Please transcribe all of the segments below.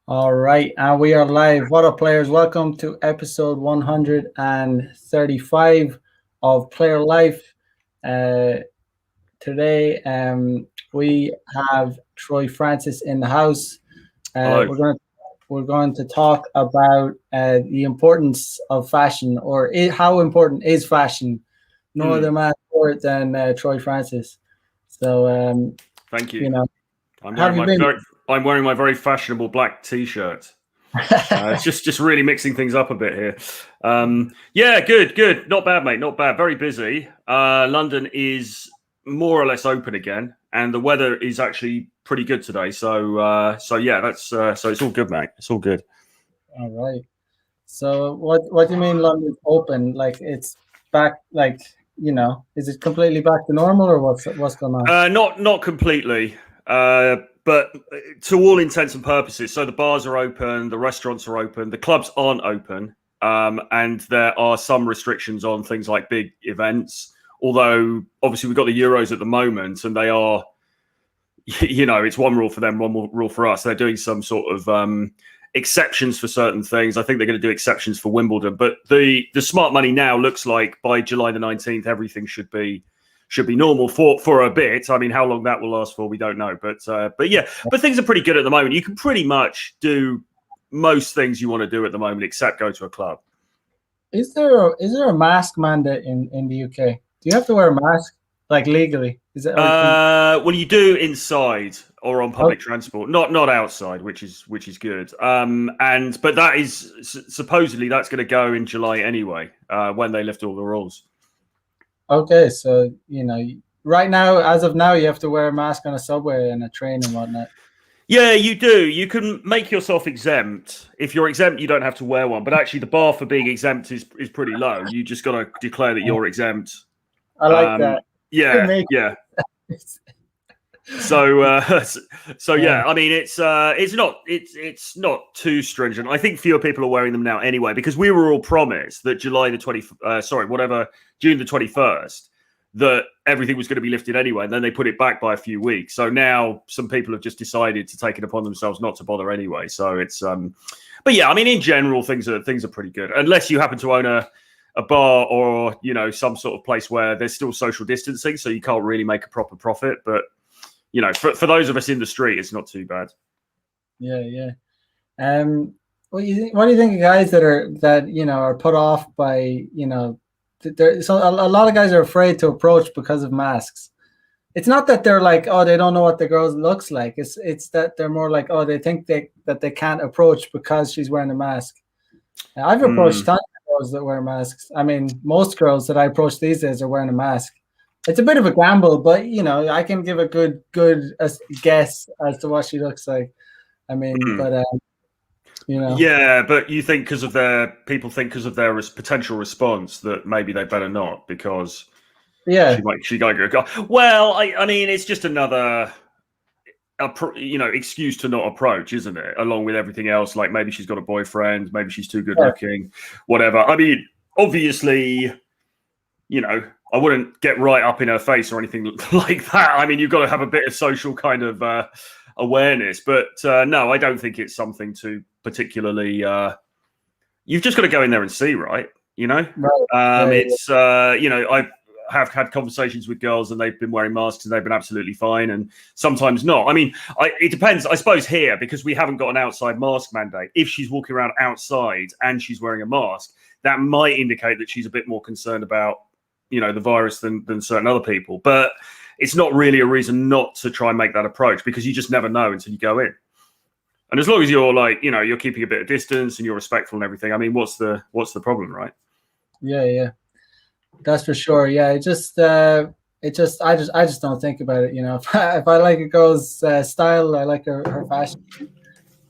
All right, and we are live. What up, players? Welcome to episode 135 of Player Life. Uh, Today, we have Troy Francis in the house. Hello. We're going to talk about the importance of fashion, or how important is fashion. No other man for it than Troy Francis. So, Thank you. you know, I'm how have wearing you my been? very fashionable black T-shirt. It's just really mixing things up a bit here. Yeah, good. Not bad, mate. Not bad. Very busy. London is more or less open again, and the weather is actually pretty good today. So yeah, that's so it's all good, mate. It's all good. All right. So what do you mean London's open? Like it's back, like, is it completely back to normal, or what's going on? Not completely, but to all intents and purposes. So the bars are open, the restaurants are open, the clubs aren't open, and there are some restrictions on things like big events. Although obviously we've got the Euros at the moment, and they are, it's one rule for them, one rule for us. They're doing some sort of exceptions for certain things. I think they're going to do exceptions for Wimbledon, but the smart money now looks like by July the 19th, everything should be normal for a bit. I mean, how long that will last for, we don't know. But yeah, but things are pretty good at the moment. You can pretty much do most things you want to do at the moment, except go to a club. Is there a mask mandate in the UK? Do you have to wear a mask, like, legally? Is it? Well, you do inside or on public transport, not outside, which is good. But that is supposedly that's going to go in July anyway, when they lift all the rules. Okay, so right now, as of now, you have to wear a mask on a subway and a train and whatnot. Yeah, you do. You can make yourself exempt. If you're exempt, you don't have to wear one. But actually, the bar for being exempt is pretty low. You just got to declare that you're exempt. I like that. Yeah. So yeah, I mean, it's not too stringent. I think fewer people are wearing them now anyway, because we were all promised that June the 21st, that everything was going to be lifted anyway, and then they put it back by a few weeks. So now some people have just decided to take it upon themselves not to bother anyway. So it's but yeah, I mean, in general, things are pretty good, unless you happen to own a bar or some sort of place where there's still social distancing, so you can't really make a proper profit. But for those of us in the street, it's not too bad. Yeah. What do you think of guys that are put off by so a lot of guys are afraid to approach because of masks. It's not that they're like, oh, they don't know what the girl looks like. It's that they're more like, oh, they think that they can't approach because she's wearing a mask. I've approached tons of girls that wear masks. I mean, most girls that I approach these days are wearing a mask. It's a bit of a gamble, but I can give a good guess as to what she looks like. I mean, but Yeah, but you think because of their potential response that maybe they better not, because she might go. Well, I mean, it's just another excuse to not approach, isn't it? Along with everything else, like maybe she's got a boyfriend, maybe she's too good looking, whatever. I mean, obviously, I wouldn't get right up in her face or anything like that. I mean, you've got to have a bit of social kind of awareness, but no, I don't think it's something to particularly. You've just got to go in there and see, right? It's I've had conversations with girls and they've been wearing masks and they've been absolutely fine, and sometimes not. I mean, it depends, I suppose, here, because we haven't got an outside mask mandate. If she's walking around outside and she's wearing a mask, that might indicate that she's a bit more concerned about the virus than certain other people. But it's not really a reason not to try and make that approach, because you just never know until you go in. And as long as you're you're keeping a bit of distance and you're respectful and everything, I mean, what's the problem, right? Yeah, that's for sure. Yeah, I just don't think about it. If I like a girl's style, I like her fashion.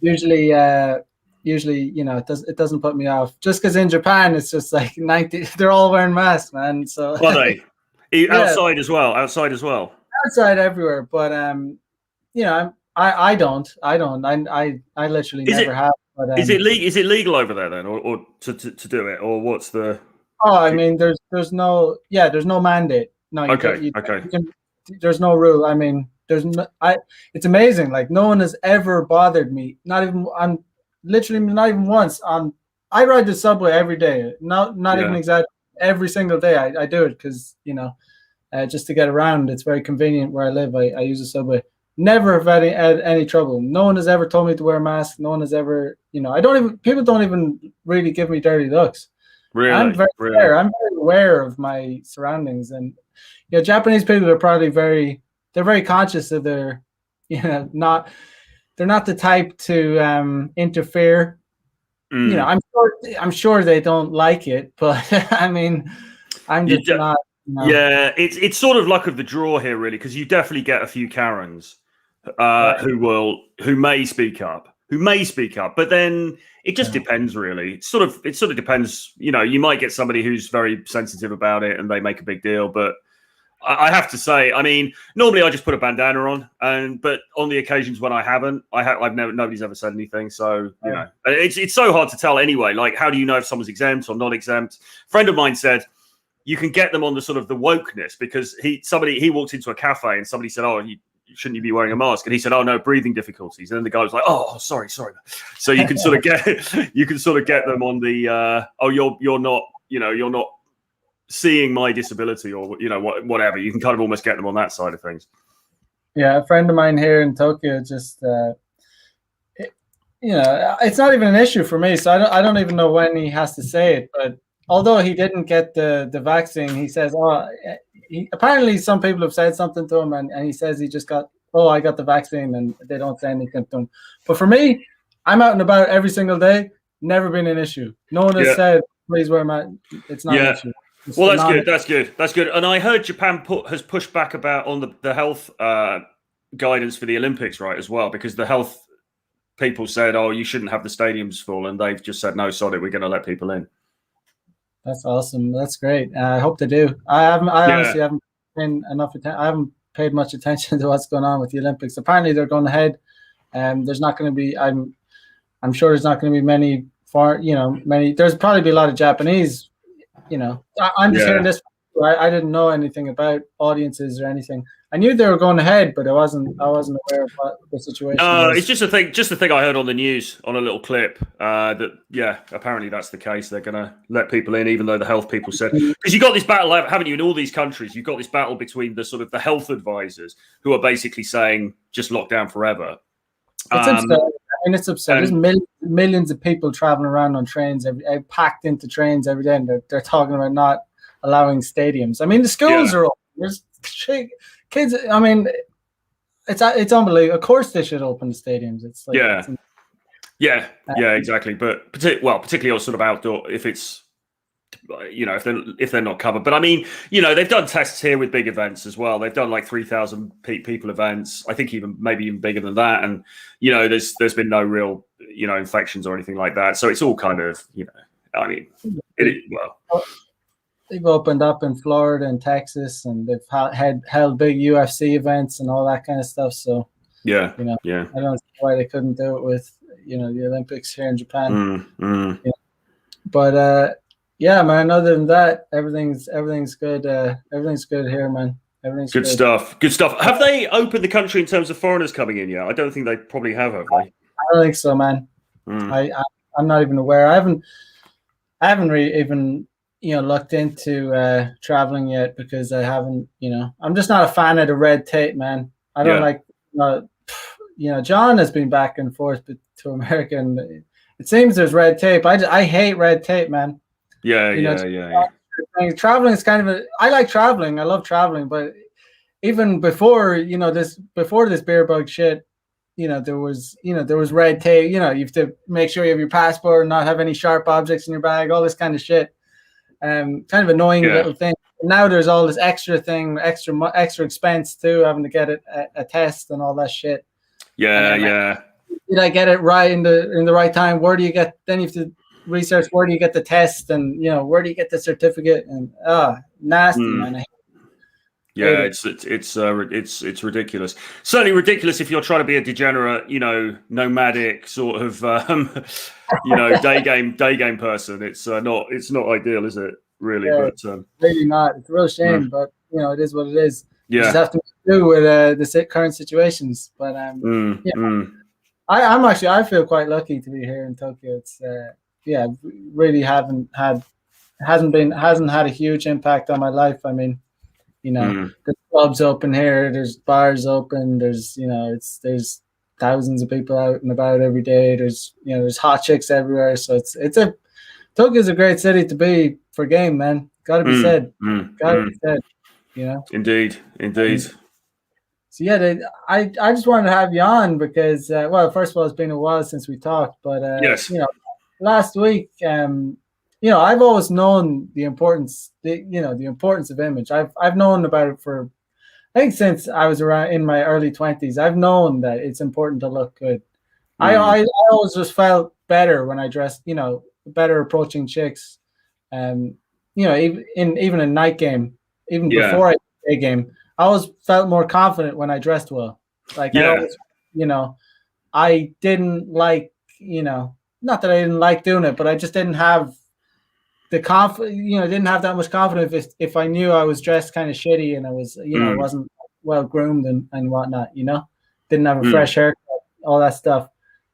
Usually, it doesn't put me off. Just because in Japan it's just like 90, they're all wearing masks, man. So are they? Outside as well. Outside everywhere. But I don't. I literally never have. But is it legal over there then, or to do it, or what's the? Oh, I mean, there's no mandate. No, okay. There's no rule. I mean, there's no, it's amazing. Like no one has ever bothered me. Not even I'm literally not even once. I ride the subway every day. Not even exactly every single day. I do it because just to get around. It's very convenient where I live. I use the subway. Never have had any trouble. No one has ever told me to wear a mask. No one has ever, I don't even, people don't even really give me dirty looks. Really? I'm very aware. I'm very aware of my surroundings. And, Japanese people are probably they're very conscious of their, they're not the type to interfere. I'm sure they don't like it, but I mean, I'm just not. Yeah, it's sort of luck of the draw here, really, because you definitely get a few Karens who may speak up, but then it just depends, really. It sort of depends. You might get somebody who's very sensitive about it and they make a big deal, but I have to say, I mean, normally I just put a bandana on, but on the occasions when I haven't, nobody's ever said anything. So it's so hard to tell anyway. Like, how do you know if someone's exempt or not exempt? A friend of mine said you can get them on the sort of the wokeness, because he walked into a cafe and somebody said, "Oh, shouldn't you be wearing a mask?" And he said, "Oh no, breathing difficulties." And then the guy was like, "Oh, sorry." So you can sort of get them on the you're not seeing my disability, or whatever. You can kind of almost get them on that side of things. Yeah, a friend of mine here in Tokyo just it's not even an issue for me, so I don't even know when he has to say it, but although he didn't get the vaccine, he says, apparently some people have said something to him, and he says he just got, I got the vaccine, and they don't say anything to him. But for me, I'm out and about every single day, never been an issue. No one has said, please wear a mask. It's not an issue. Well, that's good. And I heard Japan has pushed back on the health guidance for the Olympics, right, as well, because the health people said, you shouldn't have the stadiums full, and they've just said, no, sorry, we're going to let people in. That's awesome. That's great. I hope they do. I honestly haven't been enough attention. I haven't paid much attention to what's going on with the Olympics. Apparently, they're going ahead. There's not going to be. I'm sure there's not going to be many. There's probably be a lot of Japanese. I'm just hearing this. I didn't know anything about audiences or anything. I knew they were going ahead, but I wasn't aware of what the situation was. It's just a thing I heard on the news on a little clip that apparently that's the case. They're going to let people in, even though the health people said, because you've got this battle, haven't you, in all these countries? You've got this battle between the sort of the health advisors who are basically saying just lock down forever. It's absurd. I mean, it's absurd. There's millions of people traveling around on trains, packed into trains every day, and they're talking about not allowing stadiums. I mean, the schools are open. There's kids. I mean, it's unbelievable. Of course, they should open the stadiums. It's like exactly. But particularly sort of outdoor, if it's if they're not covered. But I mean, they've done tests here with big events as well. They've done like 3,000 people events. I think maybe even bigger than that. And there's been no real infections or anything like that. So it's all kind of I mean, they've opened up in Florida and Texas, and they've held big UFC events and all that kind of stuff. So I don't see why they couldn't do it with the Olympics here in Japan. But yeah, man. Other than that, everything's good. Everything's good here, man. Everything's good stuff. Good stuff. Have they opened the country in terms of foreigners coming in yet? I don't think they probably have they? I don't think so, man. I'm not even aware. I haven't really even looked into traveling yet, because I haven't. I'm just not a fan of the red tape, man. I don't like. John has been back and forth to America, and it seems there's red tape. I hate red tape, man. Traveling is kind of I like traveling. I love traveling, but even before this beer bug shit, there was red tape. You have to make sure you have your passport and not have any sharp objects in your bag, all this kind of shit. Kind of annoying little thing. Now there's all this extra extra expense too, having to get a test and all that shit. Did I get it right in the right time? Where do you get? Then you have to research where do you get the test, and where do you get the certificate, and nasty, man. It's ridiculous. Certainly ridiculous if you're trying to be a degenerate, nomadic sort of day game person. It's not ideal, is it? Really, but really not. It's a real shame, but it is what it is. You just Yeah. have to do with the current situations. But yeah, I feel quite lucky to be here in Tokyo. It's yeah, really hasn't had a huge impact on my life. I mean, there's clubs open here, there's bars open, there's thousands of people out and about every day. There's hot chicks everywhere. So Tokyo's a great city to be for game, man. Gotta be said. Gotta be said. Indeed. So yeah, I just wanted to have you on because well, first of all, it's been a while since we talked, but Yes. last week, I've always known the importance of image. I've known about it for, I think, since I was around in my early 20s. I've known that it's important to look good. I always just felt better when I dressed, better approaching chicks. Even in night game, even before I day game, I always felt more confident when I dressed well. Like I always, I didn't like, not that I didn't like doing it, but I just didn't have the didn't have that much confidence if I knew I was dressed kind of shitty and I was, wasn't well groomed and whatnot, didn't have a fresh haircut, all that stuff.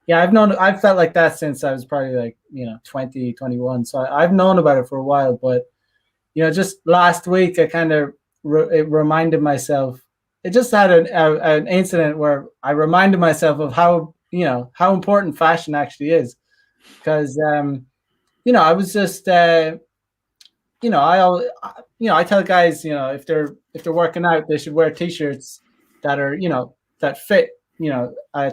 Yeah, I've felt like that since I was probably like, 20, 21. So I've known about it for a while, but, just last week, I kind of it reminded myself, it just had an incident where I reminded myself of how important fashion actually is. Because, I was just, I tell guys, if they're working out, they should wear t-shirts that are, that fit,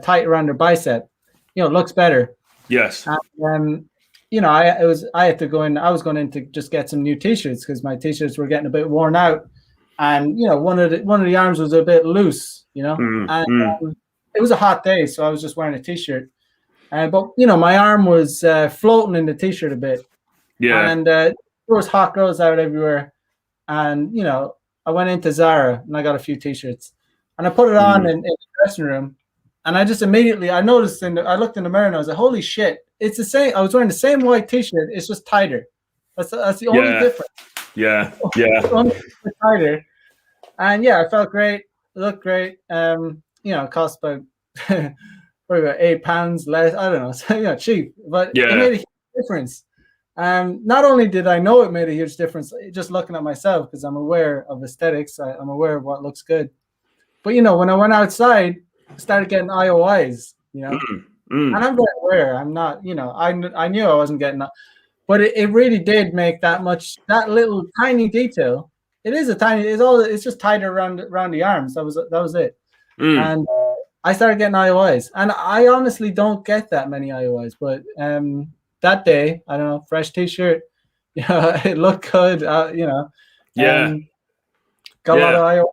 tight around their bicep. Looks better. Yes. And, I had to go in. I was going in to just get some new t-shirts because my t-shirts were getting a bit worn out, and one of the arms was a bit loose. And it was a hot day, so I was just wearing a t-shirt. But my arm was floating in the t-shirt a bit. Yeah. And there was hot girls out everywhere, and I went into Zara and I got a few t-shirts, and I put it on in the dressing room. And I just immediately, I noticed, I looked in the mirror and I was like, holy shit, it's the same. I was wearing the same white t-shirt. It's just tighter. That's the only difference. Yeah. Tighter. And yeah, I felt great. It looked great. It cost about, probably about £8 less. I don't know. So, cheap. But it made a huge difference. Not only did I know it made a huge difference, just looking at myself, because I'm aware of aesthetics. I'm aware of what looks good. But, when I went outside, started getting IOIs, and I'm very aware. I'm not, I knew I wasn't getting that, but it really did make that little tiny detail. It's just tighter around the arms. That was it. And I started getting IOIs, and I honestly don't get that many IOIs, but that day, I don't know, fresh t-shirt, it looked good, got a lot of IOIs,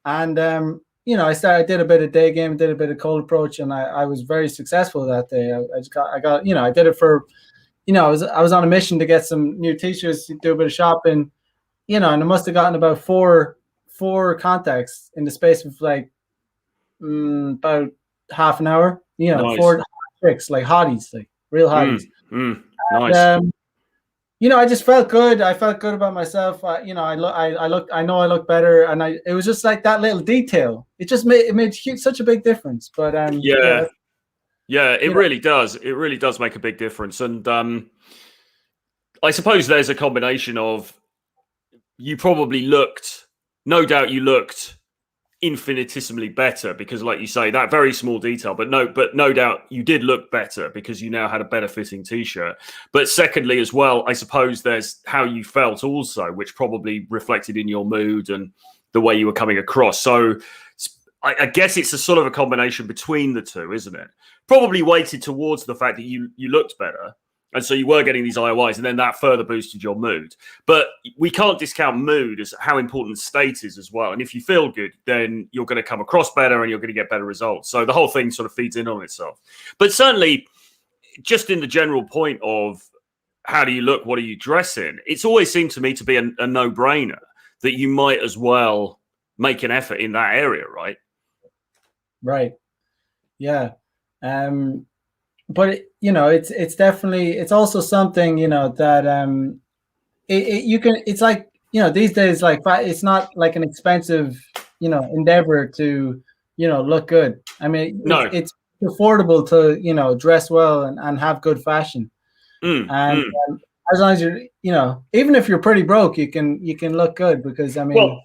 and I did a bit of day game, did a bit of cold approach, and I was very successful that day. I did it for, I was on a mission to get some new t-shirts, do a bit of shopping, and I must have gotten about four contacts in the space of like about half an hour. Nice. 4 tricks, like hotties, like real hotties. Nice. And, I just felt good. I felt good about myself. I know I look better, and it was just like that little detail. It just made such a big difference. But it really does. It really does make a big difference. And I suppose there's a combination of you probably looked, no doubt you looked infinitesimally better because, like you say, that very small detail, but no doubt you did look better because you now had a better fitting t-shirt. But secondly, as well, I suppose there's how you felt also, which probably reflected in your mood and the way you were coming across. So I guess it's a sort of a combination between the two, isn't it? Probably weighted towards the fact that you looked better. And so you were getting these IOIs, and then that further boosted your mood. But we can't discount mood as how important state is as well. And if you feel good, then you're going to come across better and you're going to get better results. So the whole thing sort of feeds in on itself. But certainly, just in the general point of how do you look, what do you dress in, it's always seemed to me to be a no-brainer that you might as well make an effort in that area, right? Right. Yeah. But it's definitely, it's also something that it's like, these days, like, it's not like an expensive, endeavor to, look good. I mean, No. it's affordable to, dress well and have good fashion. And as long as you're, even if you're pretty broke, you can look good, because I mean, well,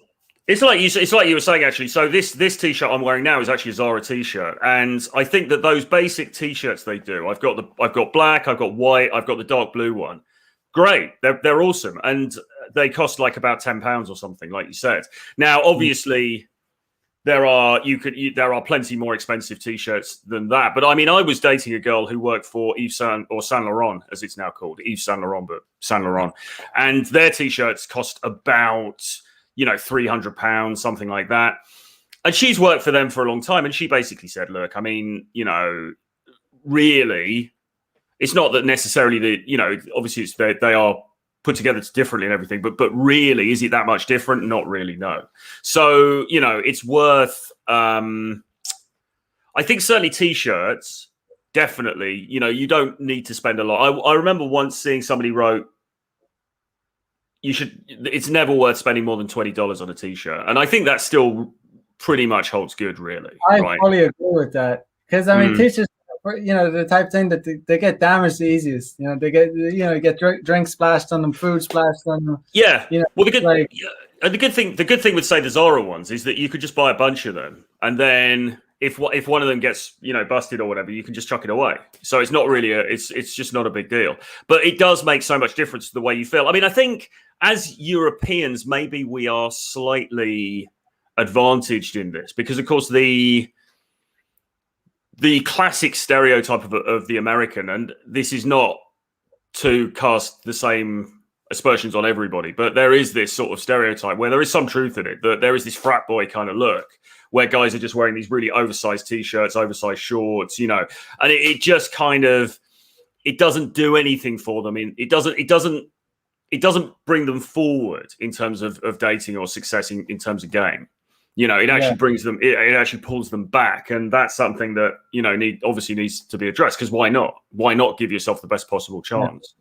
it's like you were saying, actually. So this t-shirt I'm wearing now is actually a Zara t-shirt, and I think that those basic t-shirts they do, I've got black, I've got white, I've got the dark blue one. Great, they're awesome, and they cost like about £10 or something, like you said. Now, obviously, there are plenty more expensive t-shirts than that. But I mean, I was dating a girl who worked for Saint Laurent, as it's now called, Yves Saint Laurent, but Saint Laurent, and their t-shirts cost about £300, something like that. And she's worked for them for a long time, and she basically said, "Look, I mean, really, it's not that necessarily obviously they are put together differently and everything, but really, is it that much different? Not really, no. So, it's worth, I think certainly t-shirts, definitely, you don't need to spend a lot. I remember once seeing somebody wrote, it's never worth spending more than $20 on a t-shirt. And I think that still pretty much holds good, really. I fully agree with that. Because I mean, t-shirts, the type of thing that they get damaged the easiest. They get drink splashed on them, food splashed on them. Yeah. Well, the good thing with, say, the Zara ones is that you could just buy a bunch of them, and then if one of them gets busted or whatever, you can just chuck it away. So it's not really it's just not a big deal. But it does make so much difference to the way you feel. I mean, I think as Europeans, maybe we are slightly advantaged in this because, of course, the classic stereotype of the American, and this is not to cast the same aspersions on everybody, but there is this sort of stereotype where there is some truth in it, that there is this frat boy kind of look where guys are just wearing these really oversized t-shirts, oversized shorts, and it just kind of, it doesn't do anything for them. It doesn't bring them forward in terms of dating or success in terms of game. It actually brings them, it actually pulls them back. And that's something that, obviously needs to be addressed, because why not? Why not give yourself the best possible chance?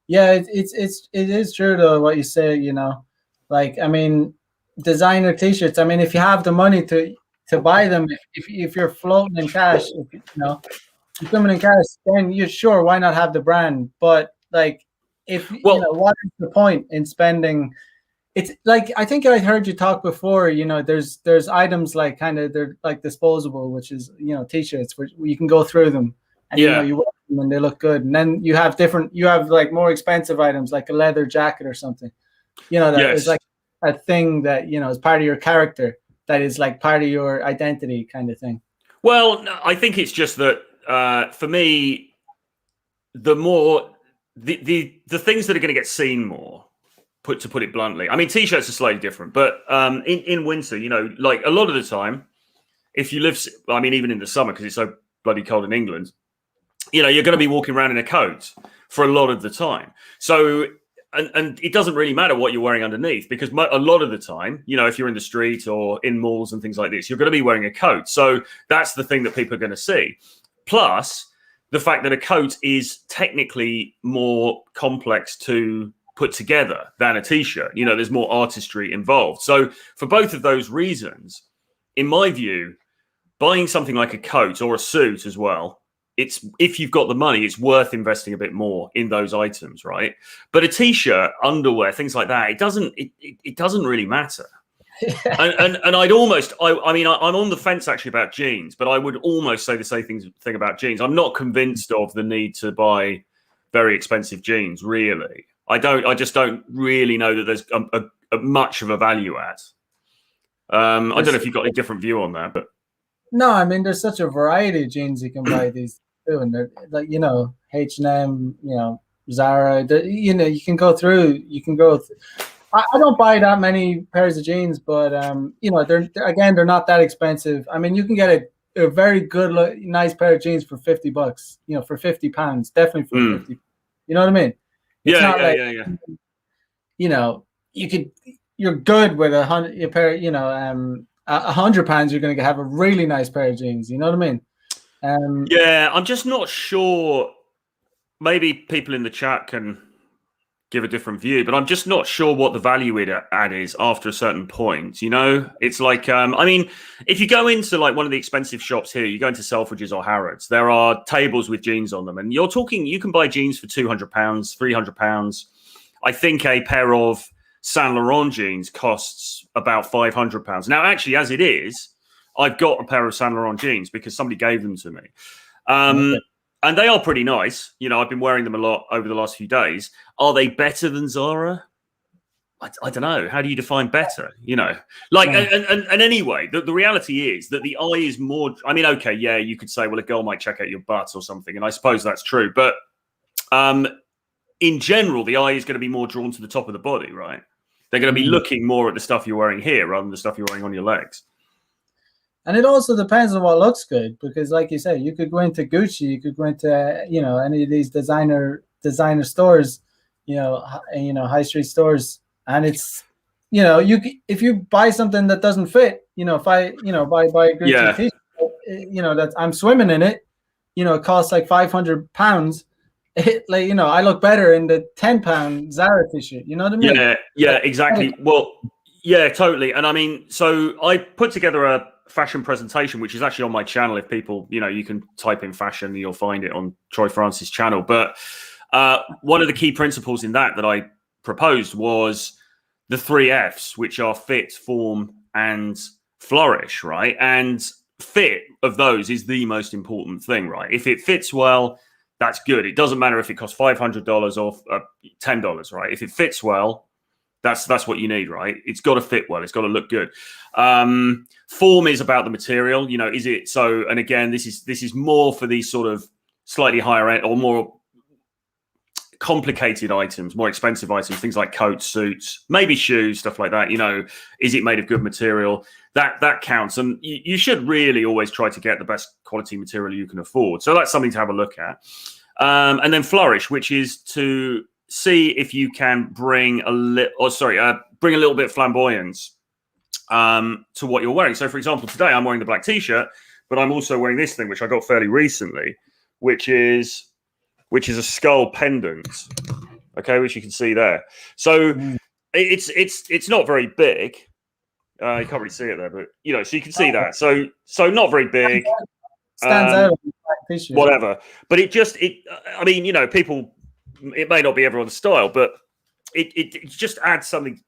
Yeah, it is true though, what you say, like, I mean, designer t-shirts, I mean, if you have the money to buy them, if you're floating in cash, if you're coming in cash, then you're sure, why not have the brand? But like, what is the point in spending? It's like, I think I heard you talk before, there's items like they're like disposable, which is, t-shirts where you can go through them and you wear them and they look good. And then you have like more expensive items like a leather jacket or something, that is like a thing that, is part of your character, that is like part of your identity kind of thing. Well, I think it's just that for me, the more the things that are going to get seen more, to put it bluntly. I mean, t-shirts are slightly different, but in winter, like a lot of the time, if you live, I mean, even in the summer, because it's so bloody cold in England, you're going to be walking around in a coat for a lot of the time. So, and it doesn't really matter what you're wearing underneath, because a lot of the time, if you're in the street or in malls and things like this, you're going to be wearing a coat. So that's the thing that people are going to see. Plus, the fact that a coat is technically more complex to put together than a t-shirt. There's more artistry involved. So for both of those reasons, in my view, buying something like a coat or a suit as well, if you've got the money, it's worth investing a bit more in those items, right? But a t-shirt, underwear, things like that, it doesn't really matter. and I'd almost, I mean, I'm on the fence actually about jeans, but I would almost say the same thing about jeans. I'm not convinced of the need to buy very expensive jeans, really. I just don't really know that there's a much of a value add. I don't know if you've got a different view on that, but no, I mean, there's such a variety of jeans you can buy these too, and they're like, H&M, Zara, you can go through. I don't buy that many pairs of jeans, but they're not that expensive. I mean, you can get a very good, nice pair of jeans for $50. For £50, definitely for 50. You know what I mean? It's not like, you're good with a pair, £100, you're going to have a really nice pair of jeans. You know what I mean? I'm just not sure. Maybe people in the chat can give a different view, but I'm just not sure what the value add is after a certain point. You know, it's like, I mean, if you go into like one of the expensive shops here, you go into Selfridges or Harrods, there are tables with jeans on them, and you're talking, you can buy jeans for £200, £300. I think a pair of Saint Laurent jeans costs about £500. Now, actually, as it is, I've got a pair of Saint Laurent jeans because somebody gave them to me. Okay. And they are pretty nice. You know, I've been wearing them a lot over the last few days. Are they better than Zara? I don't know. How do you define better? You know, like, and anyway, the reality is that the eye is more. I mean, okay, yeah, you could say, well, a girl might check out your butt or something, and I suppose that's true. But in general, the eye is going to be more drawn to the top of the body, right? They're going to be looking more at the stuff you're wearing here rather than the stuff you're wearing on your legs. And it also depends on what looks good, because, like you say, you could go into Gucci, you could go into any of these designer stores, high street stores, and it's if you buy something that doesn't fit, if I buy a Gucci t-shirt, that I'm swimming in it, it costs like £500. I look better in the £10 Zara t-shirt. You know what I mean? Yeah, exactly. Well, yeah, totally. And I mean, so I put together a fashion presentation, which is actually on my channel. If people, you can type in fashion and you'll find it on Troy Francis' channel. But one of the key principles in that I proposed was the 3 Fs, which are fit, form, and flourish, right? And fit of those is the most important thing, right? If it fits well, that's good. It doesn't matter if it costs $500 or $10, right? If it fits well, that's what you need, right? It's got to fit well. It's got to look good. Form is about the material. Is it so? And again, this is more for these sort of slightly higher end or more complicated items, more expensive items, things like coats, suits, maybe shoes, stuff like that. Is it made of good material? That counts. And you should really always try to get the best quality material you can afford. So that's something to have a look at. And then flourish, which is to see if you can bring a little bit of flamboyance to what you're wearing. So, for example, today I'm wearing the black t-shirt, but I'm also wearing this thing, which I got fairly recently, which is a skull pendant. Okay, which you can see there. So it's not very big. You can't really see it there, but so you can see that. So not very big. Stands out. Whatever, but I mean, people. It may not be everyone's style, but it just adds something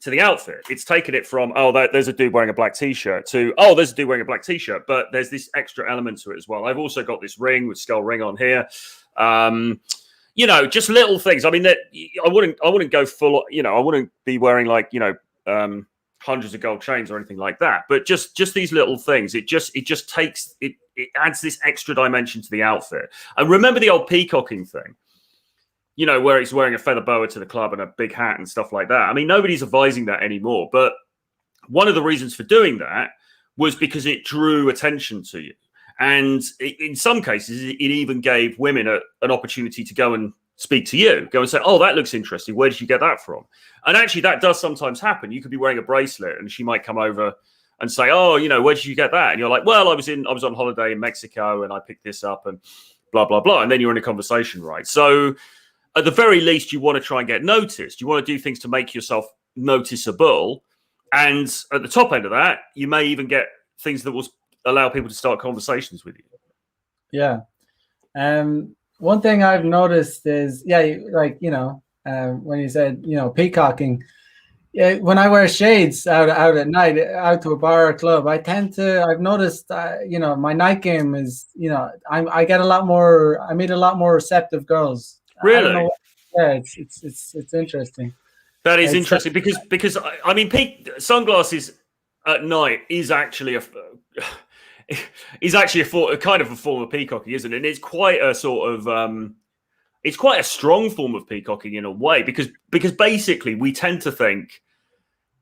to the outfit. It's taken it from, there's a dude wearing a black t-shirt to, there's a dude wearing a black t-shirt, but there's this extra element to it as well. I've also got this ring with skull ring on here. Just little things. I mean, that I wouldn't go full, I wouldn't be wearing like, hundreds of gold chains or anything like that. But just these little things, it just takes, it adds this extra dimension to the outfit. And remember the old peacocking thing? Where he's wearing a feather boa to the club and a big hat and stuff like that. I mean, nobody's advising that anymore. But one of the reasons for doing that was because it drew attention to you. And in some cases, it even gave women an opportunity to go and speak to you, go and say, that looks interesting. Where did you get that from? And actually, that does sometimes happen. You could be wearing a bracelet and she might come over and say, where did you get that? And you're like, well, I was on holiday in Mexico and I picked this up and blah, blah, blah. And then you're in a conversation, right? So at the very least, you want to try and get noticed. You want to do things to make yourself noticeable. And at the top end of that, you may even get things that will allow people to start conversations with you. Yeah. One thing I've noticed is, when you said, peacocking, when I wear shades out at night, out to a bar or club, I've noticed, my night game is, I meet a lot more receptive girls. Really? Yeah, it's interesting. That is interesting because I mean, sunglasses at night is actually a kind of a form of peacocking, isn't it? And it's quite a sort of it's quite a strong form of peacocking in a way because basically we tend to think,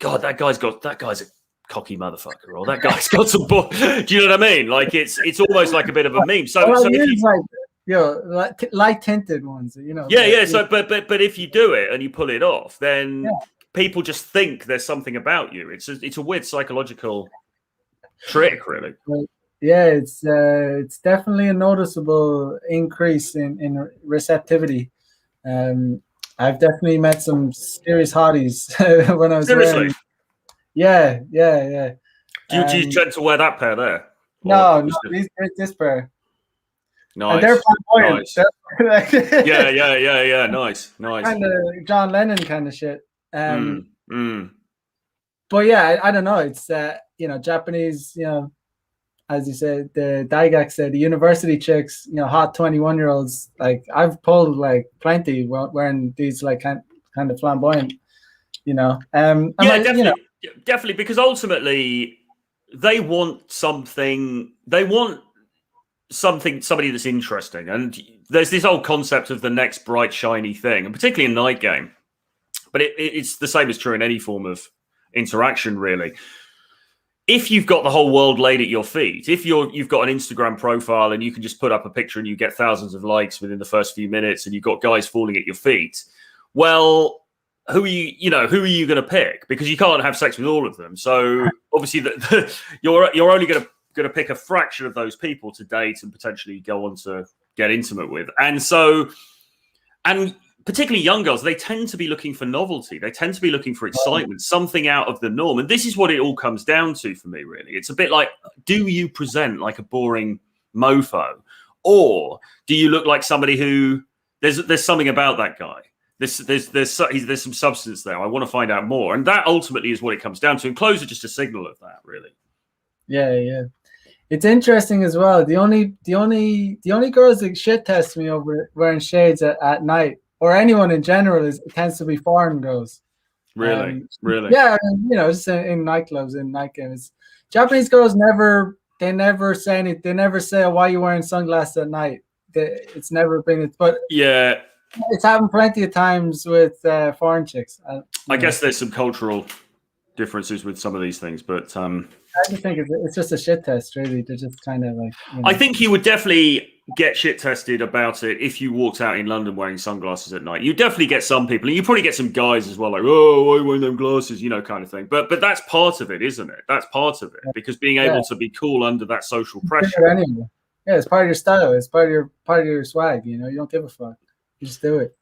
God, that guy's a cocky motherfucker, or that guy's got some bull. Do you know what I mean? Like it's almost like a bit of a meme. So light tinted ones, Yeah. So, but if you do it and you pull it off, then people just think there's something about you. It's a weird psychological trick, really. Yeah, it's definitely a noticeable increase in receptivity. I've definitely met some serious hotties when I was Seriously, wearing. Yeah, yeah, yeah. do you tend to wear that pair there, or No, no, just this pair, and they're nice, flamboyant. nice? They're Yeah, yeah, yeah, yeah. Nice, nice. kind of John Lennon kind of shit. Mm, mm. But yeah, I don't know. It's Japanese. As you said, the Daigak said, the university chicks, hot 21-year-olds. Like I've pulled like plenty wearing these like kind of flamboyant. And Yeah, my, definitely, definitely, because ultimately they want something. They want somebody that's interesting, and there's this whole concept of the next bright, shiny thing, and particularly in night game. But it's the same as true in any form of interaction, really. If you've got the whole world laid at your feet, if you've got an Instagram profile and you can just put up a picture and you get thousands of likes within the first few minutes, and you've got guys falling at your feet, well, who are you going to pick? Because you can't have sex with all of them. So obviously, you're only going to pick a fraction of those people to date and potentially go on to get intimate with. And particularly young girls, they tend to be looking for novelty. They tend to be looking for excitement, something out of the norm. And this is what it all comes down to for me, really. It's a bit like, do you present like a boring mofo? Or do you look like somebody who there's something about that guy? There's some substance there. I want to find out more. And that ultimately is what it comes down to. And clothes are just a signal of that, really. Yeah, yeah. It's interesting as well. The only girls that shit test me over wearing shades at night, or anyone in general, tends to be foreign girls. Really, really. Yeah, just in nightclubs, in night games. Japanese girls never say anything. They never say, "Why are you wearing sunglasses at night?" It's never been. But yeah, it's happened plenty of times with foreign chicks. I guess there's some cultural differences with some of these things, but I just think it's just a shit test, really. They're just kind of like. I think you would definitely get shit tested about it if you walked out in London wearing sunglasses at night. You definitely get some people, and you probably get some guys as well, like, "Oh, why are you wearing them glasses?" Kind of thing. But that's part of it, isn't it? That's part of it, because being able to be cool under that social pressure. Anyway. Yeah, it's part of your style. It's part of your swag. You don't give a fuck. You just do it.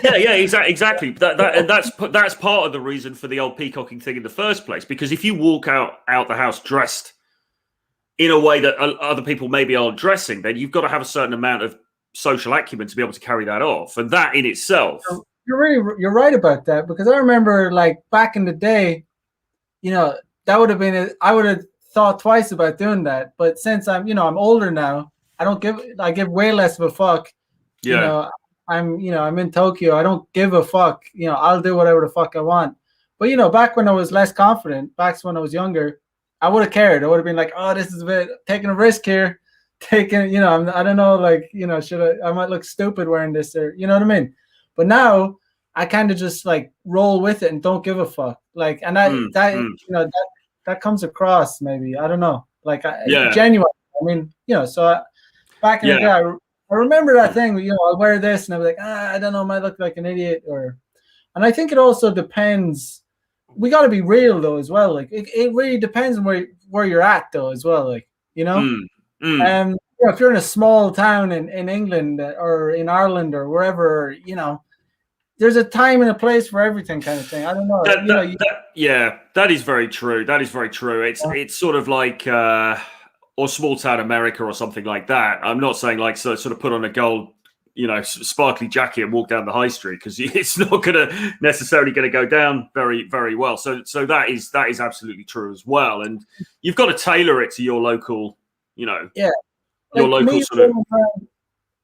yeah, exactly. That's part of the reason for the old peacocking thing in the first place. Because if you walk out the house dressed in a way that other people maybe aren't dressing, then you've got to have a certain amount of social acumen to be able to carry that off. And that in itself, you're right about that, because I remember like back in the day, that would have been I would have thought twice about doing that. But since I'm older now, I give way less of a fuck. Yeah. I'm in Tokyo. I don't give a fuck. I'll do whatever the fuck I want. But back when I was less confident, back when I was younger, I would have cared. I would have been like, oh, this is a bit taking a risk here. I don't know, like, I might look stupid wearing this, or you know what I mean? But now I kind of just like roll with it and don't give a fuck. Like, and that comes across, maybe, I don't know, like genuine. I mean, back in the day, I remember that thing, I'll wear this and I'll be like, I don't know, I might look like an idiot, and I think it also depends. We got to be real though, as well. Like it really depends on where you're at though, as well. Like, if you're in a small town in England or in Ireland or wherever, there's a time and a place for everything, kind of thing. I don't know. That is very true. That is very true. It's sort of like or small town America or something like that. I'm not saying like sort of put on a gold, sparkly jacket and walk down the high street, because it's not necessarily going to go down very, very well. So that is absolutely true as well. And you've got to tailor it to your local, your local sort of.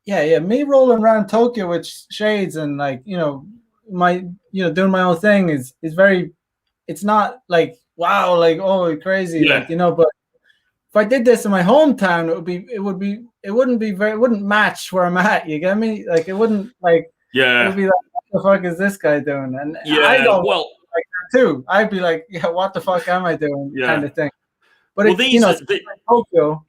Me rolling around Tokyo with shades and like, doing my own thing is very. It's not like wow, like oh crazy, like but. If I did this in my hometown, it wouldn't match where I'm at. You get me? Like it wouldn't like. Yeah. It would be like, what the fuck is this guy doing? And I don't like that too. I'd be like, yeah, what the fuck am I doing? Kind of thing. But Tokyo,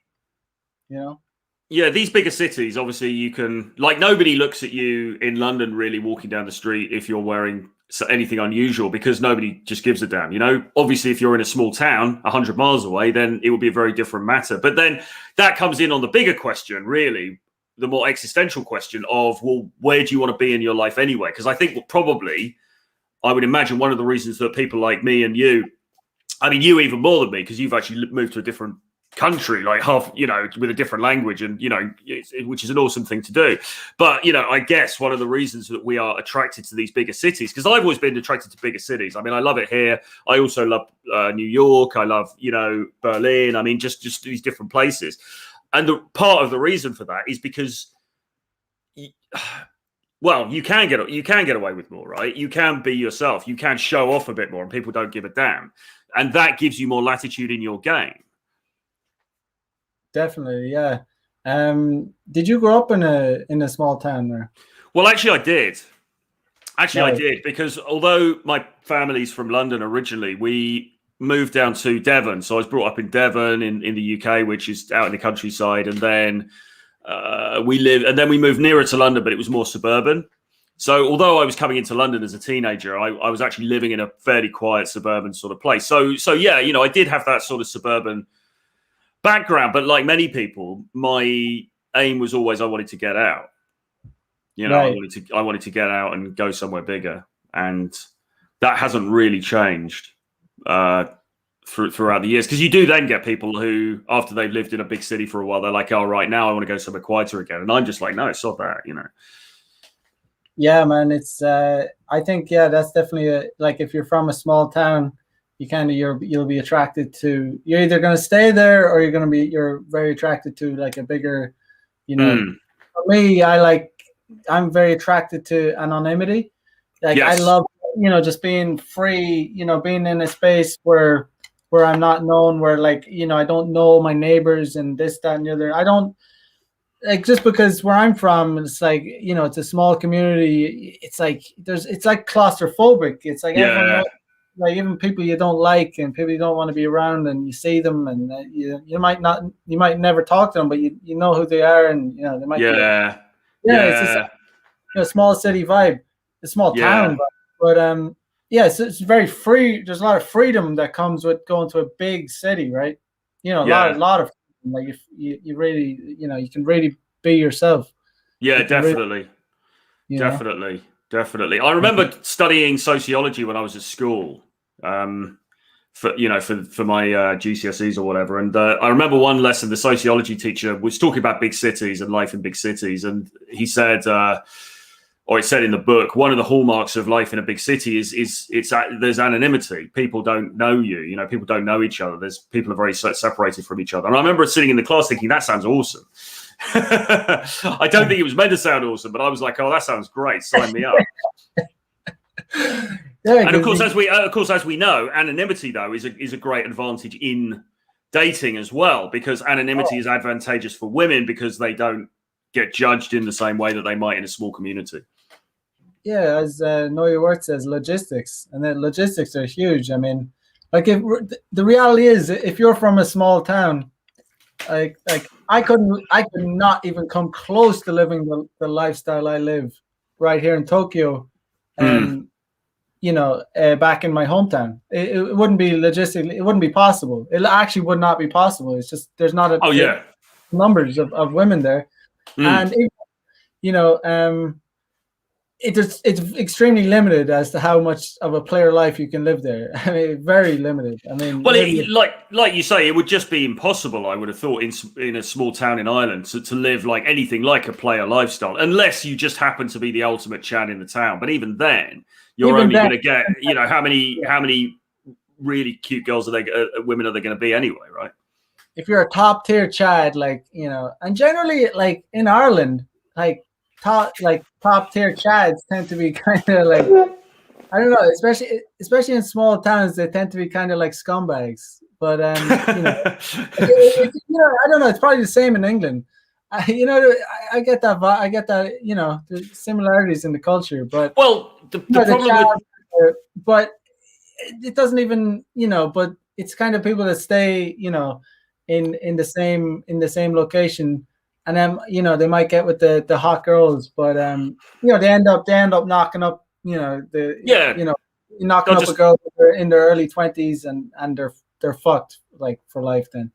Yeah, these bigger cities, obviously, you can nobody looks at you in London really walking down the street if you're wearing anything unusual, because nobody just gives a damn. Obviously, if you're in a small town 100 miles away, then it will be a very different matter. But then that comes in on the bigger question, really, the more existential question of, well, where do you want to be in your life anyway? Because I think probably, I would imagine one of the reasons that people like me and you, I mean, you even more than me, because you've actually moved to a different country, like half, with a different language, and which is an awesome thing to do. But I guess one of the reasons that we are attracted to these bigger cities, because I've always been attracted to bigger cities. I mean, I love it here. I also love New York. I love Berlin. I mean, just these different places. And the part of the reason for that is because, well, you can get away with more, right? You can be yourself. You can show off a bit more, and people don't give a damn. And that gives you more latitude in your game. Definitely, yeah. Did you grow up in a small town there? Well, actually, I did. Actually, Right. I did, because although my family's from London originally, we moved down to Devon. So I was brought up in Devon in the UK, which is out in the countryside, and then we moved nearer to London, but it was more suburban. So although I was coming into London as a teenager, I was actually living in a fairly quiet suburban sort of place. So yeah, I did have that sort of suburban background, but like many people, my aim was always I wanted to get out. Right. I wanted to get out and go somewhere bigger, and that hasn't really changed throughout the years. Because you do then get people who, after they've lived in a big city for a while, they're like, "Oh, right now I want to go somewhere quieter again," and I'm just like, "No, stop that," Yeah, man. It's I think that's definitely like if you're from a small town, you'll be attracted to, you're either going to stay there or you're very attracted to like a bigger, For me, I'm very attracted to anonymity. Like Yes. I love, just being free, being in a space where I'm not known, where like, I don't know my neighbors and this, that, and the other. I don't like, just because where I'm from, it's like, it's a small community. It's like it's like claustrophobic. It's like everyone Yeah. knows, like even people you don't like and people you don't want to be around, and you see them, and you might never talk to them, but you know who they are, and they might be it's just a small city vibe, a small town vibe. But it's very free. There's a lot of freedom that comes with going to a big city, right? A lot of like if you really you can really be yourself. Yeah, definitely. Definitely. I remember studying sociology when I was at school, for my GCSEs or whatever. And I remember one lesson, the sociology teacher was talking about big cities and life in big cities, and he said, or it said in the book, one of the hallmarks of life in a big city is there's anonymity. People don't know you. People don't know each other. People are very separated from each other. And I remember sitting in the class thinking, that sounds awesome. I don't think it was meant to sound awesome, but I was like, oh, that sounds great. Sign me up. And of course, as we know, anonymity though is a great advantage in dating as well, because anonymity is advantageous for women because they don't get judged in the same way that they might in a small community. Yeah, as Know Your Worth says, logistics, and then logistics are huge. I mean, like if the reality is, if you're from a small town, like I could not even come close to living the lifestyle I live right here in Tokyo, back in my hometown. It wouldn't be logistically, it wouldn't be possible. It actually would not be possible. It's just there's not numbers of women there, and it's extremely limited as to how much of a player life you can live there. I mean, very limited. I mean, well, like you say, it would just be impossible, I would have thought, in a small town in Ireland to live like anything like a player lifestyle, unless you just happen to be the ultimate Chad in the town. But even then, you're only going to get, how many really cute girls women are they going to be anyway, right? If you're a top tier Chad, and generally, like in Ireland, top tier Chads tend to be kind of like, I don't know, especially in small towns, they tend to be kind of like scumbags. But I don't know. It's probably the same in England. I get that. I get that. The similarities in the culture, but the problem but it doesn't even. But it's kind of people that stay. In the same location. And then they might get with the hot girls, but they end up knocking up knocking up a girl in their early 20s, and they're fucked like for life then.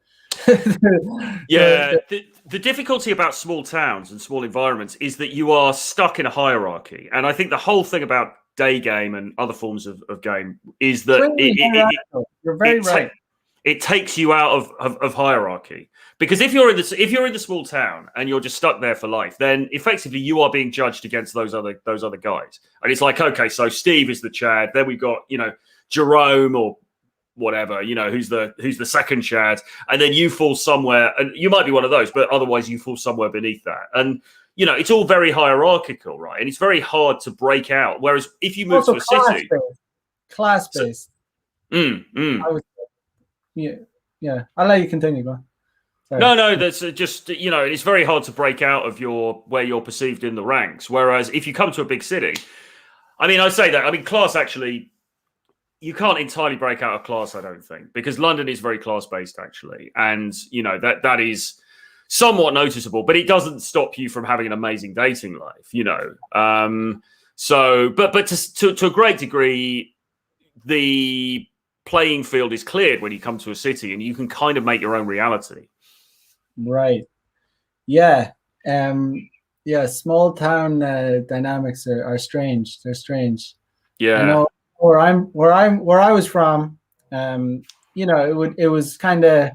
Yeah, the difficulty about small towns and small environments is that you are stuck in a hierarchy. And I think the whole thing about day game and other forms of game is that extremely hierarchical. You're very right. it takes you out of hierarchy. Because if you're in the small town and you're just stuck there for life, then effectively you are being judged against those other guys. And it's like, okay, so Steve is the Chad, then we've got, Jerome or whatever, who's the second Chad, and then you fall somewhere, and you might be one of those, but otherwise you fall somewhere beneath that. And it's all very hierarchical, right? And it's very hard to break out. Whereas if you move to a city, class-based. Yeah. I'll let you continue. Go on. Sorry. No, that's just, it's very hard to break out of where you're perceived in the ranks. Whereas if you come to a big city, I say that, class actually, you can't entirely break out of class, I don't think, because London is very class-based, actually. And, that is somewhat noticeable, but it doesn't stop you from having an amazing dating life, But to a great degree, the playing field is cleared when you come to a city and you can kind of make your own reality. Right. Yeah. Small town dynamics are strange. They're strange. Yeah. I know where I was from, it was kind of,